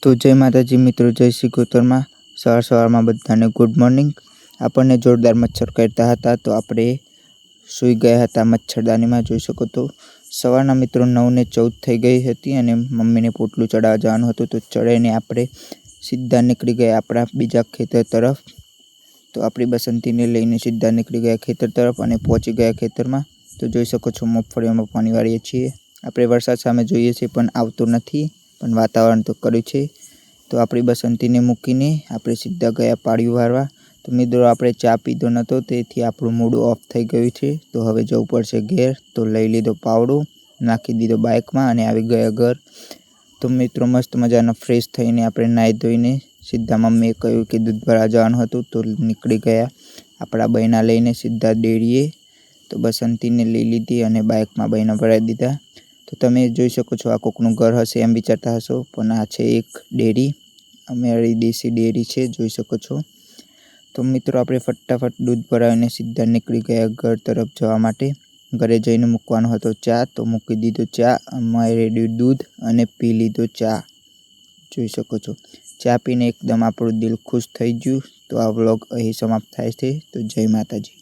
તો જય માતાજી મિત્રો, જય શ્રી ગોતરમાં સવારમાં બધાને ગુડ મોર્નિંગ। આપણને જોરદાર મચ્છર કરતા હતા તો આપણે સૂઈ ગયા હતા મચ્છરદાનીમાં। જોઈ શકો તો સવારના મિત્રો 9:14 થઈ ગઈ હતી અને મમ્મીને પોટલું ચડાવવા જવાનું હતું તો ચડાઈને આપણે સીધા નીકળી ગયા આપણા બીજા ખેતર તરફ। તો આપણી બસંતીને લઈને સીધા નીકળી ગયા ખેતર તરફ અને પહોંચી ગયા ખેતરમાં। તો જોઈ શકો છો મગફળીઓમાં પાણી વાળીએ છીએ। આપણે વરસાદ સામે જોઈએ છીએ પણ આવતો નથી, પણ વાતાવરણ તો કર્યું છે। તો આપણી બસંતીને મૂકીને આપણે સીધા ગયા પાળિયું વારવા। તો મિત્રો આપણે ચા પીધો નહોતો તેથી આપણું મૂડ ઓફ થઈ ગયું છે। તો હવે જવું પડશે ઘેર। તો લઈ લીધો પાવડો, નાખી દીધો બાઇકમાં અને આવી ગયા ઘર। તો મિત્રો મસ્ત મજાના ફ્રેશ થઈને આપણે નાહી ધોઈને સીધા મમ્મીએ કહ્યું કે દૂધ ભરાવા જવાનું હતું તો નીકળી ગયા આપણા બહેના લઈને સીધા ડેરીએ। તો બસંતીને લઈ લીધી અને બાઇકમાં બહેના ભરાવી દીધા। તો તમે જોઈ શકો છો આ કોકનું ઘર હશે એમ વિચારતા હશો, પણ આ છે એક ડેરી, અમારી દેશી ડેરી છે, જોઈ શકો છો। તો મિત્રો આપણે ફટાફટ દૂધ ભરાવીને સીધા નીકળી ગયા ઘર તરફ જવા માટે। ઘરે જઈને મૂકવાનો હતો ચા, તો મૂકી દીધો ચા, અમારે રેડી દૂધ અને પી લીધો ચા, જોઈ શકો છો। ચા પીને એકદમ આપણું દિલ ખુશ થઈ ગયું। તો આ વ્લોગ અહીં સમાપ્ત થાય છે। તો જય માતાજી।